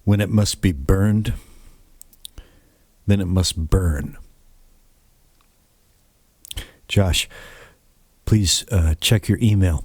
When it must be burned, then it must burn. Josh, please check your email.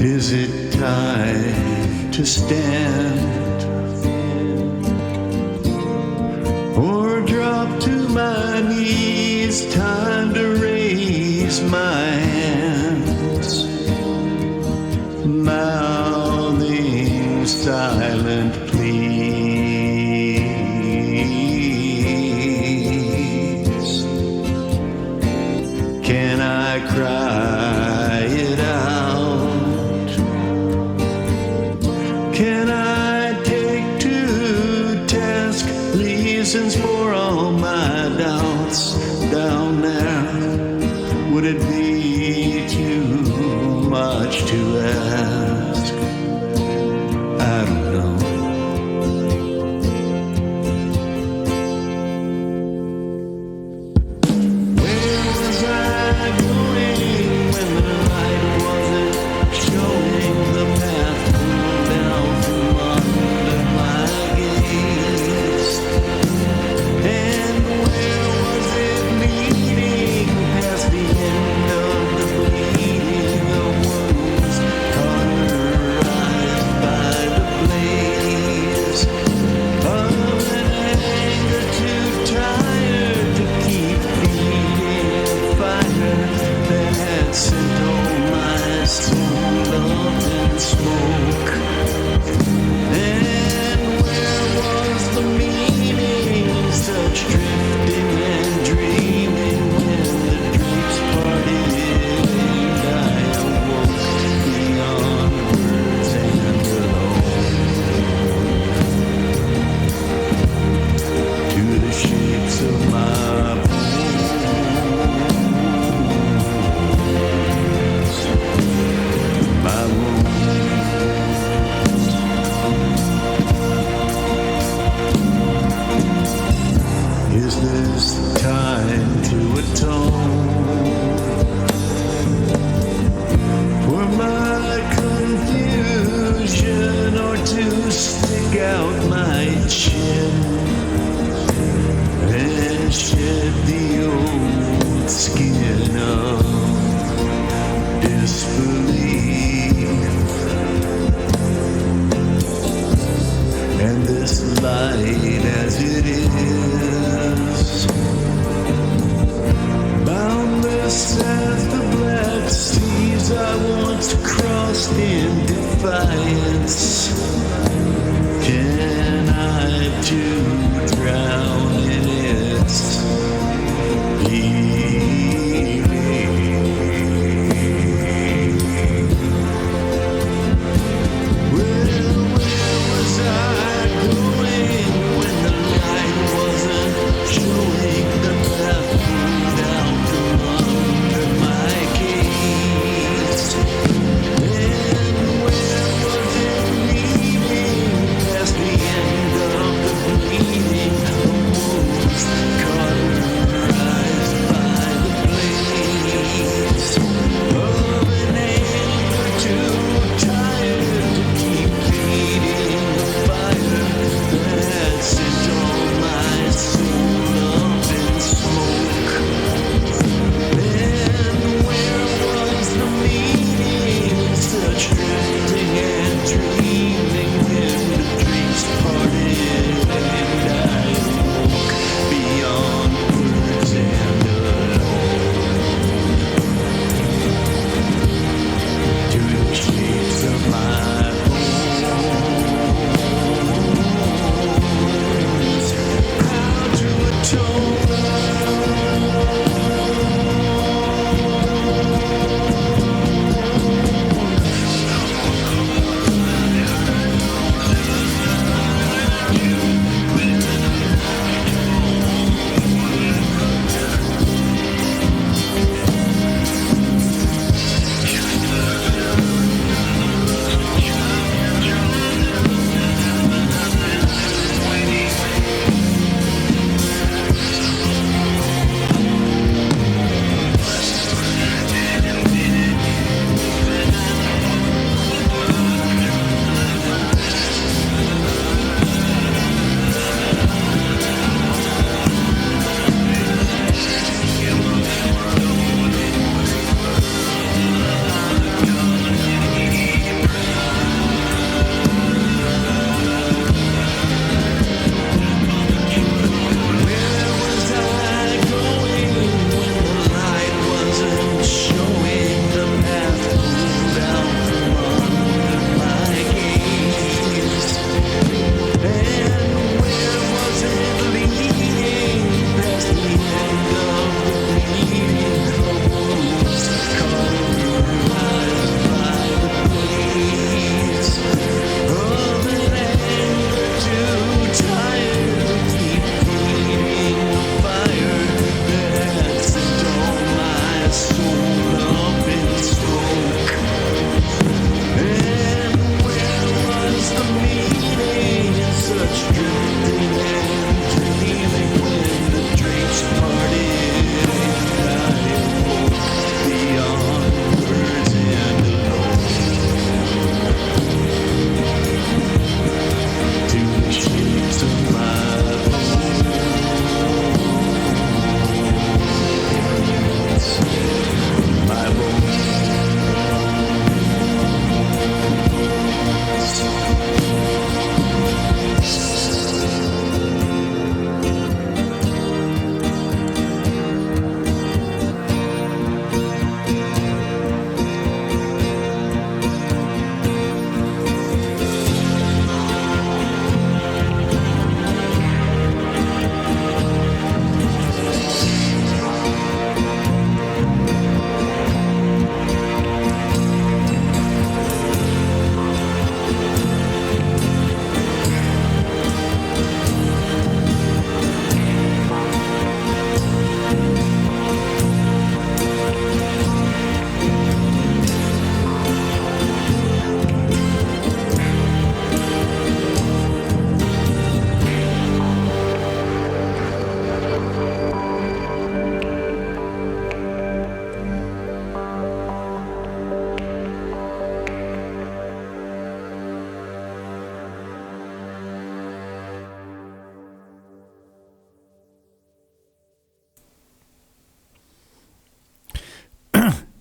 Is it time to stand or drop to my knees? Time to raise my hands, mouthing silent pleas. Can I cry it out? Can I take to task reasons for all my doubts down there? Would it be too much to ask? I don't know. Where was I going when the light wasn't showing the path? Is this time to atone for my confusion, or to stick out my chin and shed the old skin of disbelief? And this light as it is, boundless as the black seas I once crossed in defiance, can I too drown in its healing? Where was I going when the light wasn't showing the path down from under my gaze? And where was it leading? Past the end of the bleeding, the wounds caught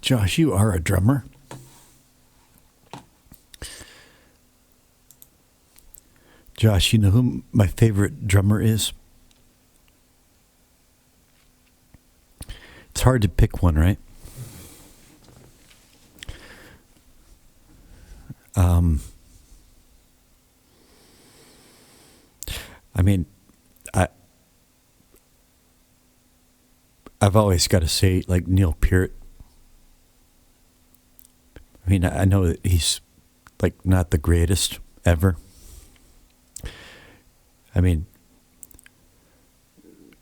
Josh, you are a drummer. Josh, you know who my favorite drummer is? It's hard to pick one, right? I mean, I've always got to say, like, Neil Peart. I mean, I know that he's, like, not the greatest ever. I mean,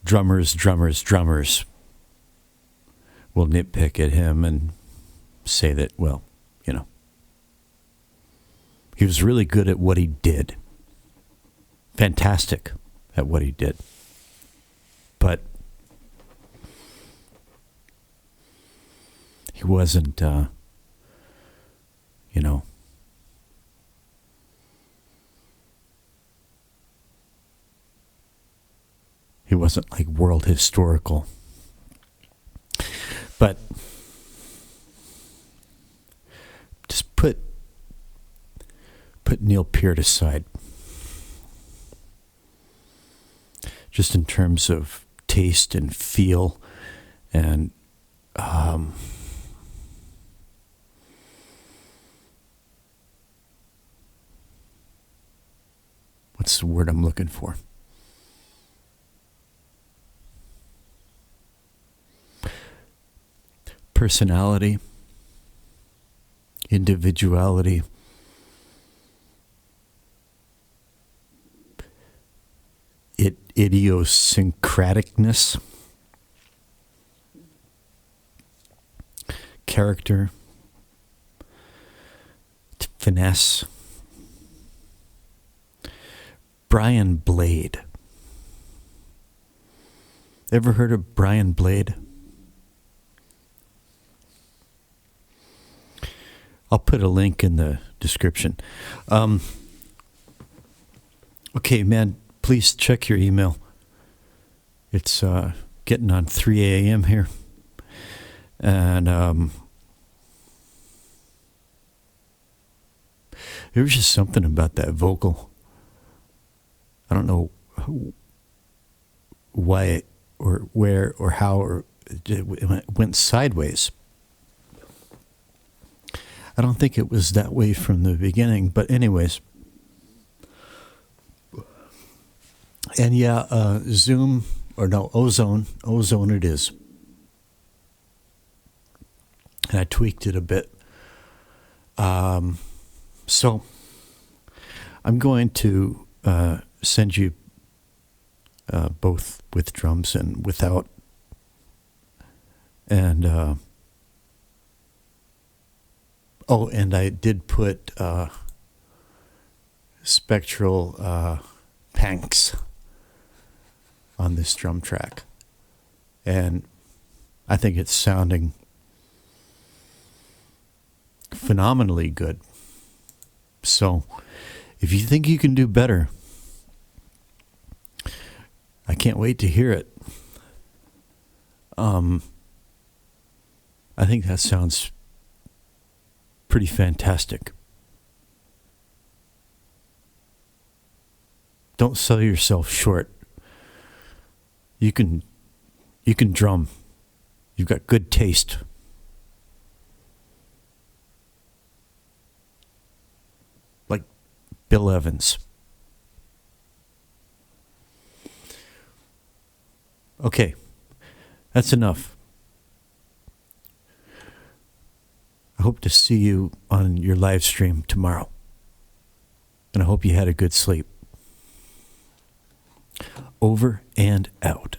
drummers will nitpick at him and say that, well, you know, he was really good at what he did. Fantastic at what he did. But he wasn't, you know, he wasn't like world historical. But just put Neil Peart aside. Just in terms of taste and feel and what's the word I'm looking for? Personality, individuality, idiosyncraticness, character, finesse. Brian Blade. Ever heard of Brian Blade? I'll put a link in the description. Okay, man, please check your email. It's getting on 3 a.m. here. And there was just something about that vocal. I don't know why or where or how or it went sideways. I don't think it was that way from the beginning, but anyways. And yeah, Ozone it is. And I tweaked it a bit. So I'm going to send you both with drums and without. And and I did put spectral panks on this drum track. And I think it's sounding phenomenally good. So if you think you can do better, I can't wait to hear it. I think that sounds pretty fantastic. Don't sell yourself short. You can drum. You've got good taste. Like Bill Evans. Okay, that's enough. I hope to see you on your live stream tomorrow. And I hope you had a good sleep. Over and out.